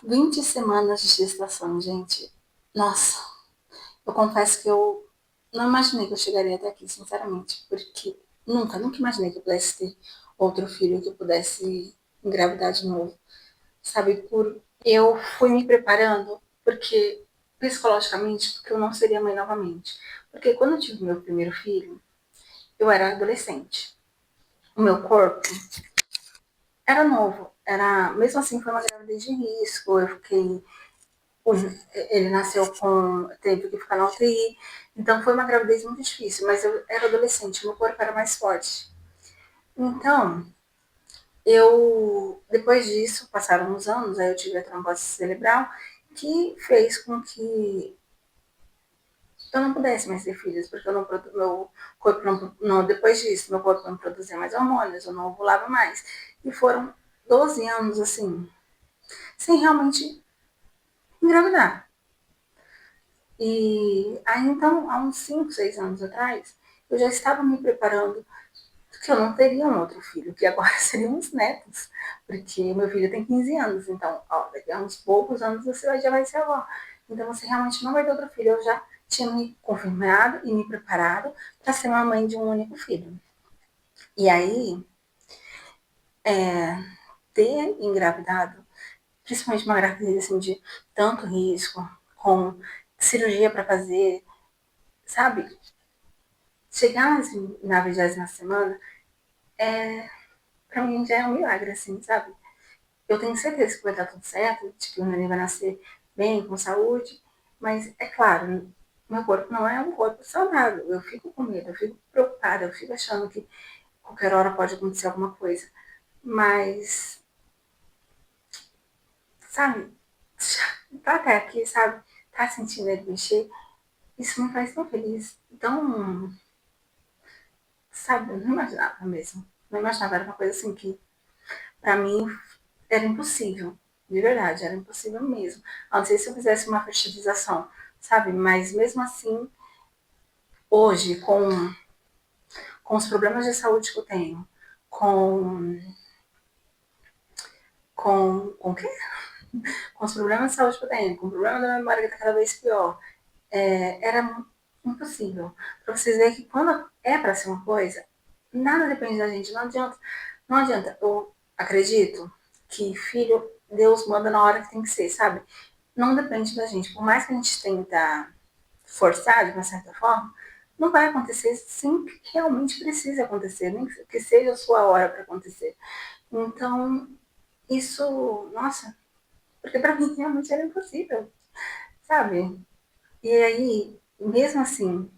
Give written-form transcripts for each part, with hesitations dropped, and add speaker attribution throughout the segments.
Speaker 1: 20 semanas de gestação, gente. Nossa, eu confesso que eu não imaginei que eu chegaria até aqui, sinceramente, porque nunca imaginei que eu pudesse ter outro filho, que eu pudesse engravidar de novo. Sabe, eu fui me preparando porque psicologicamente, porque eu não seria mãe novamente. Porque quando eu tive meu primeiro filho, eu era adolescente. O meu corpo era novo, era, mesmo assim foi uma gravidez de risco, eu fiquei ele nasceu com. Teve que ficar na UTI. Então foi uma gravidez muito difícil, mas eu era adolescente, meu corpo era mais forte. Então, depois disso, passaram uns anos, aí eu tive a trombose cerebral, que fez com que eu não pudesse mais ter filhos, porque eu não, meu corpo não, depois disso, meu corpo não produzia mais hormônios, eu não ovulava mais. E foram 12 anos, assim, sem realmente engravidar. E aí, então, há uns 5, 6 anos atrás, eu já estava me preparando que eu não teria um outro filho, que agora seriam os netos, porque meu filho tem 15 anos, então, ó, daqui a uns poucos anos você já vai ser avó. Então, você realmente não vai ter outro filho. Eu já tinha me confirmado e me preparado para ser uma mãe de um único filho. E aí, ter engravidado, principalmente uma gravidez assim, de tanto risco, com cirurgia para fazer, sabe? Chegar assim, na 20ª semana, pra mim já é um milagre, assim, sabe? Eu tenho certeza que vai dar tudo certo, de que o neném vai nascer bem, com saúde, mas é claro, meu corpo não é um corpo saudável. Eu fico com medo, eu fico preocupada, eu fico achando que qualquer hora pode acontecer alguma coisa. Mas, sabe, tá até aqui, sabe? Tá sentindo ele mexer, isso me faz tão feliz. Então, sabe, eu não imaginava mesmo. Não imaginava, era uma coisa assim que, pra mim, era impossível. De verdade, era impossível mesmo. A não ser se eu fizesse uma fertilização, sabe? Mas mesmo assim, hoje, com os problemas de saúde que eu tenho, com. Com o quê? Com os problemas de saúde que eu tenho, com o problema da memória que está cada vez pior, era impossível. Para vocês verem que quando é para ser uma coisa, nada depende da gente. Não adianta. Não adianta. Eu acredito que filho, Deus manda na hora que tem que ser, sabe? Não depende da gente. Por mais que a gente tenta forçar, de uma certa forma, não vai acontecer sem que realmente precise acontecer, nem que seja a sua hora para acontecer. Então, isso, nossa, porque para mim realmente era impossível, sabe? E aí, mesmo assim,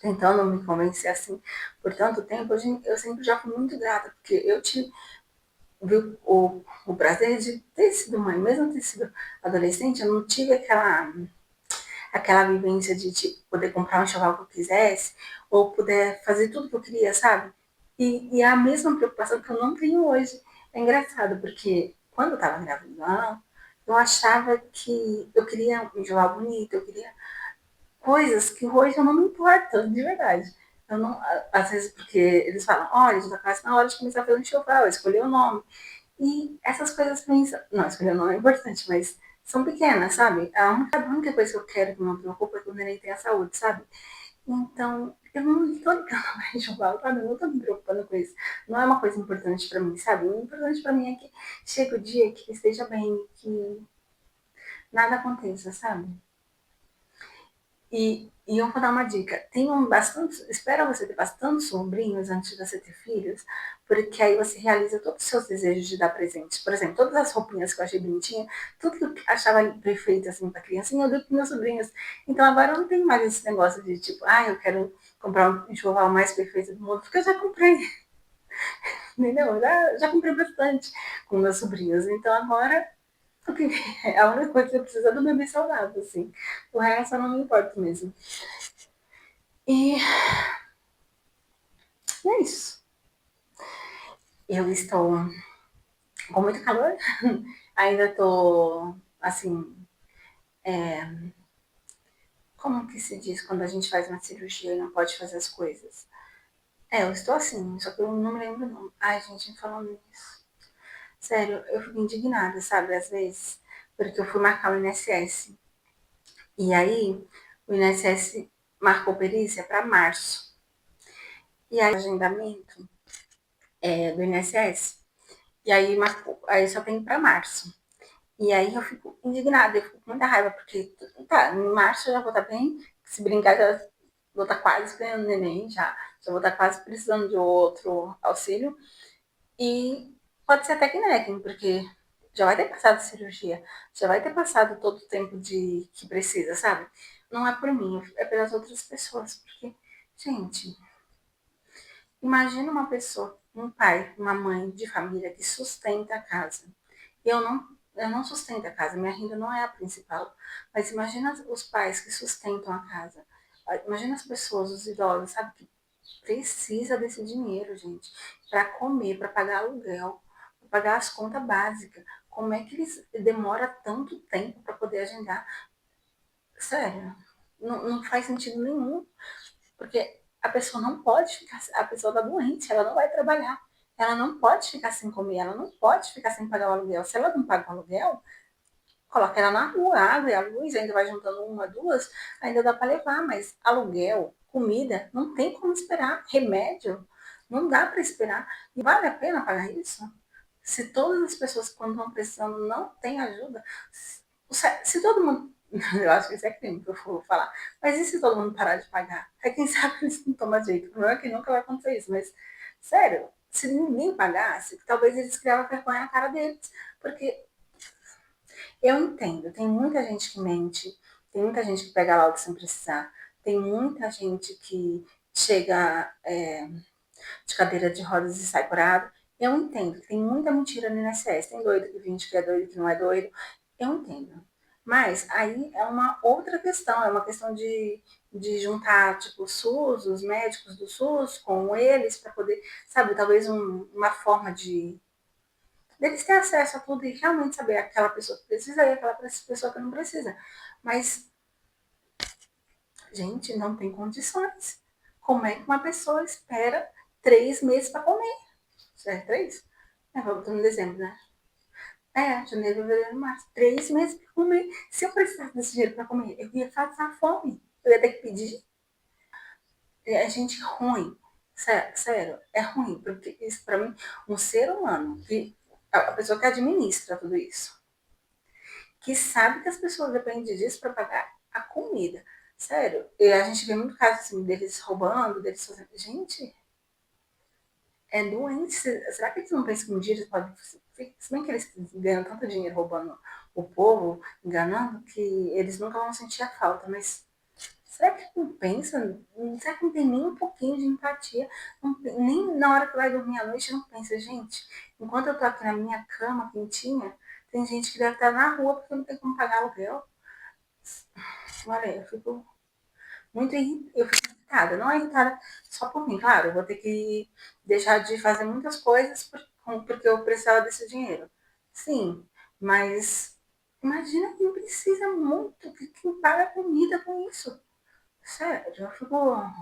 Speaker 1: tentando me convencer assim por tanto tempo, eu sempre já fui muito grata, porque eu tive o prazer de ter sido mãe, mesmo ter sido adolescente, eu não tive aquela vivência de tipo, poder comprar um enxoval que eu quisesse, ou poder fazer tudo que eu queria, sabe? E é a mesma preocupação que eu não tenho hoje. É engraçado, porque quando eu tava grávida, eu achava que eu queria um enxoval bonito, eu queria coisas que hoje eu não me importo, de verdade. Eu não, às vezes, porque eles falam, olha, já tá quase na hora de começar a fazer um enxoval, escolher o nome. E essas coisas pra mim, não, escolher o nome é importante, mas são pequenas, sabe? A única coisa que eu quero que me preocupa é que o neném tenha saúde, sabe? Então, eu não tô ligando pra enxoval, sabe? Eu não tô me preocupando com isso. Não é uma coisa importante pra mim, sabe? O importante pra mim é que chegue o dia que ele esteja bem, que nada aconteça, sabe? E eu vou dar uma dica. Tenham bastante, espera você ter bastante sobrinhos antes de você ter filhos, porque aí você realiza todos os seus desejos de dar presente. Por exemplo, todas as roupinhas que eu achei bonitinha, tudo que eu achava perfeito assim para criancinha, eu dei para meus sobrinhos. Então agora eu não tenho mais esse negócio de tipo, eu quero comprar um enxoval mais perfeito do mundo, porque eu já comprei, entendeu? Já comprei bastante com meus sobrinhos. Então agora a única coisa que eu preciso é do bebê saudável, assim. O resto eu não me importo mesmo. E é isso. Eu estou com muito calor. Ainda estou, assim, como que se diz quando a gente faz uma cirurgia e não pode fazer as coisas? Eu estou assim, só que eu não me lembro não. Ai, gente, falando nisso. Sério, eu fico indignada, sabe, às vezes. porque eu fui marcar o INSS. E aí, o INSS marcou perícia para março. E aí, o agendamento do INSS, e aí marcou, aí só tem para março. E aí eu fico indignada, eu fico com muita raiva, porque tá, em março eu já vou estar bem, se brincar já vou estar quase ganhando neném, já vou estar quase precisando de outro auxílio. E pode ser até que neguem, porque já vai ter passado a cirurgia, já vai ter passado todo o tempo de que precisa, sabe? Não é por mim, é pelas outras pessoas, porque, gente, imagina uma pessoa, um pai, uma mãe de família que sustenta a casa. Eu não sustento a casa, minha renda não é a principal. Mas imagina os pais que sustentam a casa. Imagina as pessoas, os idosos, sabe, que precisa desse dinheiro, gente, para comer, para pagar aluguel, para pagar as contas básicas. Como é que eles demora tanto tempo para poder agendar? Sério, não faz sentido nenhum. Porque a pessoa não pode ficar, a pessoa está doente, ela não vai trabalhar. Ela não pode ficar sem comer, ela não pode ficar sem pagar o aluguel. Se ela não paga o aluguel, coloca ela na rua, a água e a luz, ainda vai juntando uma, duas, ainda dá para levar, mas aluguel, comida, não tem como esperar. Remédio, não dá para esperar. E vale a pena pagar isso? Se todas as pessoas, quando estão precisando, não têm ajuda, se todo mundo. Eu acho que isso é crime que eu vou falar. Mas e se todo mundo parar de pagar? É quem sabe eles não tomam jeito. O problema é que nunca vai acontecer isso. Mas, sério, se ninguém pagasse, talvez eles criavam vergonha na cara deles. Porque eu entendo, tem muita gente que mente, tem muita gente que pega laudo sem precisar, tem muita gente que chega de cadeira de rodas e sai curado. Eu entendo que tem muita mentira no INSS. Tem doido que finge que é doido, que não é doido. Eu entendo. Mas aí é uma outra questão, é uma questão de juntar, tipo, o SUS, os médicos do SUS com eles, para poder, sabe, talvez uma forma de deles ter acesso a tudo e realmente saber aquela pessoa que precisa e aquela pessoa que não precisa. Mas, gente, não tem condições. Como é que uma pessoa espera 3 meses para comer? Já é 3? Vamos no dezembro, né? Janeiro, fevereiro, março. 3 meses para comer. Se eu precisasse desse dinheiro para comer, eu ia passar fome. Eu ia ter que pedir. É gente ruim. Sério, é ruim. Porque isso, para mim, um ser humano, que a pessoa que administra tudo isso, que sabe que as pessoas dependem disso para pagar a comida. Sério, e a gente vê muito caso assim, deles roubando, deles fazendo. Gente, é doente. Será que eles não pensam que um dia eles podem. Se bem que eles ganham tanto dinheiro roubando o povo, enganando, que eles nunca vão sentir a falta, mas será que não pensa? Será que não tem nem um pouquinho de empatia? Não, nem na hora que vai dormir à noite não pensa, gente, enquanto eu tô aqui na minha cama quentinha, tem gente que deve estar na rua porque não tem como pagar aluguel. Olha, eu fico irritada. Não é irritada só por mim, claro, eu vou ter que deixar de fazer muitas coisas porque eu precisava desse dinheiro. Sim, mas imagina quem precisa muito, quem paga comida com isso. Sério, eu fico.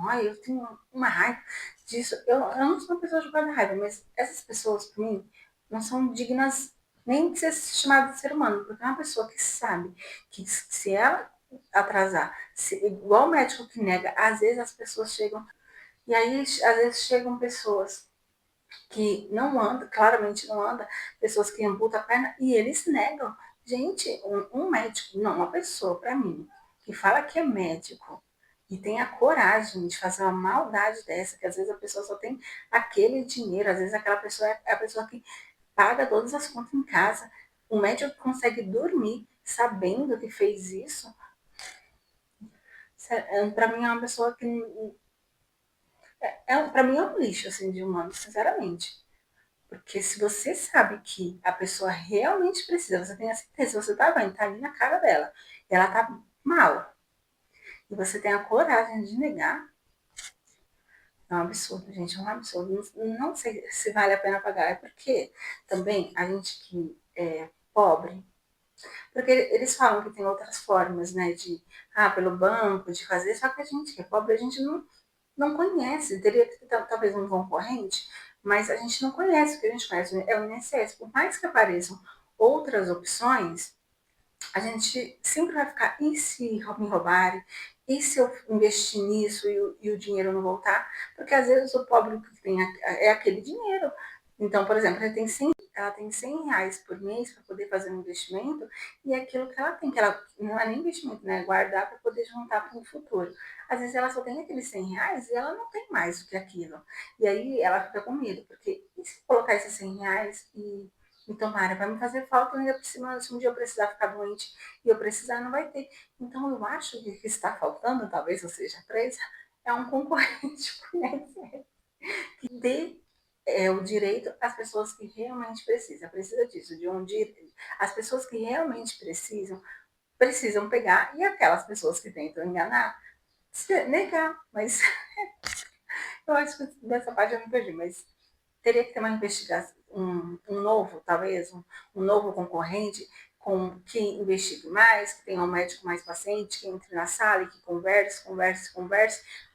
Speaker 1: Ai, eu tenho uma raiva disso. Eu não sou uma pessoa de guarda raiva, mas essas pessoas, pra mim, não são dignas nem de ser chamada de ser humano, porque é uma pessoa que sabe que se ela atrasar, igual o médico que nega, às vezes as pessoas chegam. E aí, às vezes, chegam pessoas que não andam, claramente não andam, pessoas que amputam a perna, e eles negam. Gente, um médico, não, uma pessoa, para mim, que fala que é médico e tem a coragem de fazer uma maldade dessa, que às vezes a pessoa só tem aquele dinheiro, às vezes aquela pessoa é a pessoa que paga todas as contas em casa. O médico consegue dormir sabendo que fez isso. Para mim é uma pessoa que para mim é um lixo assim de humano, sinceramente. Porque se você sabe que a pessoa realmente precisa, você tem a certeza, você tá vendo, tá ali na cara dela, ela tá mal, e você tem a coragem de negar, é um absurdo, gente, é um absurdo. Não sei se vale a pena pagar, é porque também a gente que é pobre, porque eles falam que tem outras formas, né, pelo banco, de fazer, só que a gente que é pobre, a gente não conhece, teria que ter talvez um concorrente, mas a gente não conhece, o que a gente conhece é o INSS. Por mais que apareçam outras opções, a gente sempre vai ficar, e se me roubarem? E se eu investir nisso e o dinheiro não voltar? Porque às vezes o pobre que tem é aquele dinheiro. Então, por exemplo, ela tem 100 reais por mês para poder fazer um investimento, e é aquilo que ela tem, que ela não é nem investimento, né? É guardar para poder juntar para o futuro. Às vezes ela só tem aqueles 100 reais e ela não tem mais do que aquilo. E aí ela fica com medo, porque e se colocar esses 100 reais e tomara, vai me fazer falta ainda por cima, se um dia eu precisar ficar doente e eu precisar, não vai ter. Então eu acho que o que está faltando, talvez eu seja presa, é um concorrente que dê o direito às pessoas que realmente precisam. Precisa disso, de um direito. As pessoas que realmente precisam pegar, e aquelas pessoas que tentam enganar, negar. Mas eu acho que dessa parte eu me perdi, mas teria que ter uma investigação, um novo, talvez, um novo concorrente que investigue mais, que tenha um médico mais paciente, que entre na sala e que converse,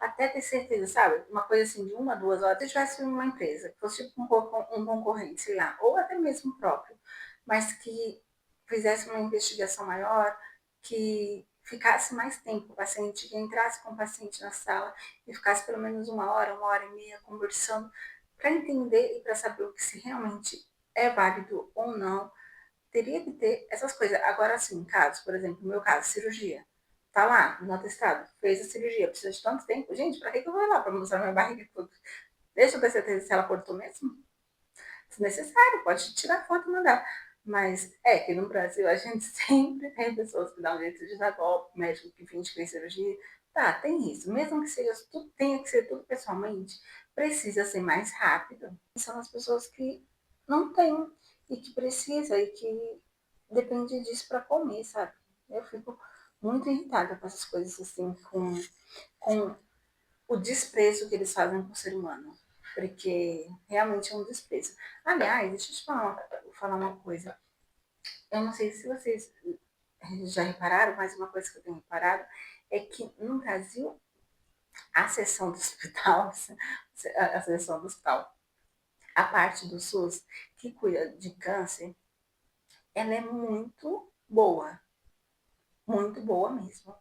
Speaker 1: até ter certeza, sabe? Uma coisa assim de 1 a 2 horas. Se eu tivesse uma empresa, que fosse tipo um concorrente, sei lá, ou até mesmo próprio, mas que fizesse uma investigação maior, que ficasse mais tempo o paciente, que entrasse com o paciente na sala e ficasse pelo menos 1 hora, 1 hora e meia conversando, para entender e para saber o que se realmente é válido ou não, teria que ter essas coisas. Agora, assim, casos, por exemplo, no meu caso, cirurgia. Tá lá, no atestado, fez a cirurgia, precisa de tanto tempo. Gente, pra que eu vou lá para mostrar minha barriga? Deixa eu ter certeza se ela cortou mesmo. Se necessário, pode tirar foto e mandar. Mas é que no Brasil a gente sempre tem pessoas que dão um jeito de dar golpe, médico que finge que fez cirurgia. Tá, tem isso. Mesmo que seja tudo, tenha que ser tudo pessoalmente, precisa ser mais rápido. São as pessoas que não têm e que precisa e que depende disso para comer, sabe? Eu fico muito irritada com essas coisas assim, com o desprezo que eles fazem com o ser humano. Porque realmente é um desprezo. Aliás, deixa eu te falar uma coisa. Eu não sei se vocês já repararam, mas uma coisa que eu tenho reparado é que no Brasil, a seção do hospital, a seção do hospital, a parte do SUS que cuida de câncer, ela é muito boa mesmo.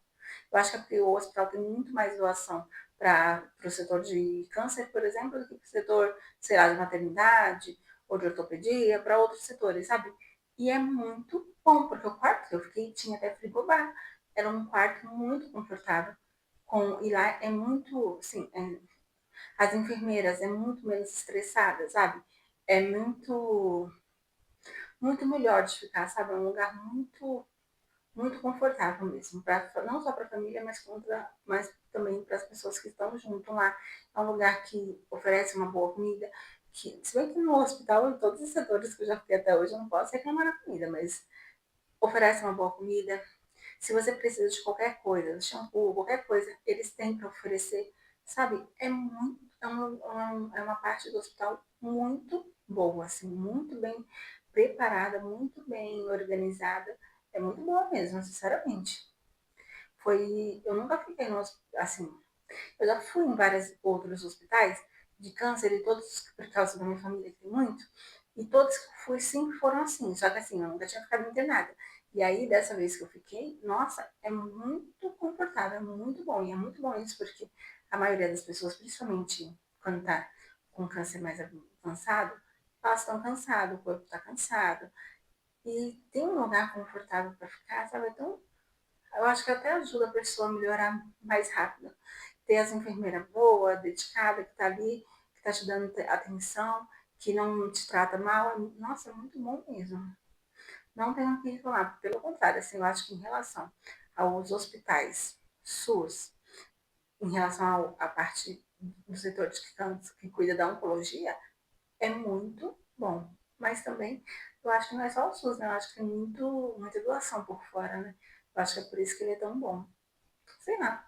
Speaker 1: Eu acho que é porque o hospital tem muito mais doação para o setor de câncer, por exemplo, do que para o setor, sei lá, de maternidade ou de ortopedia, para outros setores, sabe? E é muito bom, porque o quarto que eu fiquei tinha até frigobar. Era um quarto muito confortável. E lá é muito, assim, as enfermeiras é muito menos estressada, sabe? É muito melhor de ficar, sabe? É um lugar muito confortável mesmo, não só para a família, mas também para as pessoas que estão junto lá. É um lugar que oferece uma boa comida, se bem que no hospital, em todos os setores que eu já fiquei até hoje, eu não posso reclamar da comida, mas oferece uma boa comida. Se você precisa de qualquer coisa, shampoo, qualquer coisa, eles têm para oferecer, sabe? É uma parte do hospital muito boa, assim, muito bem preparada, muito bem organizada. É muito boa mesmo, sinceramente. Eu nunca fiquei no assim, eu já fui em vários outros hospitais de câncer e todos, por causa da minha família que tem muito, e todos que eu fui sempre foram assim, só que assim, eu nunca tinha ficado internada. E aí, dessa vez que eu fiquei, nossa, é muito confortável, é muito bom. E é muito bom isso porque a maioria das pessoas, principalmente quando tá com câncer mais avançado, elas estão cansadas, o corpo está cansado. E tem um lugar confortável para ficar, sabe? Então, eu acho que até ajuda a pessoa a melhorar mais rápido. Ter as enfermeiras boas, dedicadas, que tá ali, que tá te dando atenção, que não te trata mal. Nossa, é muito bom mesmo. Não tenho o que reclamar. Pelo contrário, assim, eu acho que em relação aos hospitais SUS, em relação à parte do setor de que cuida da oncologia, é muito bom. Mas também, eu acho que não é só o SUS, né? Eu acho que tem muita doação por fora, né? Eu acho que é por isso que ele é tão bom. Sei lá.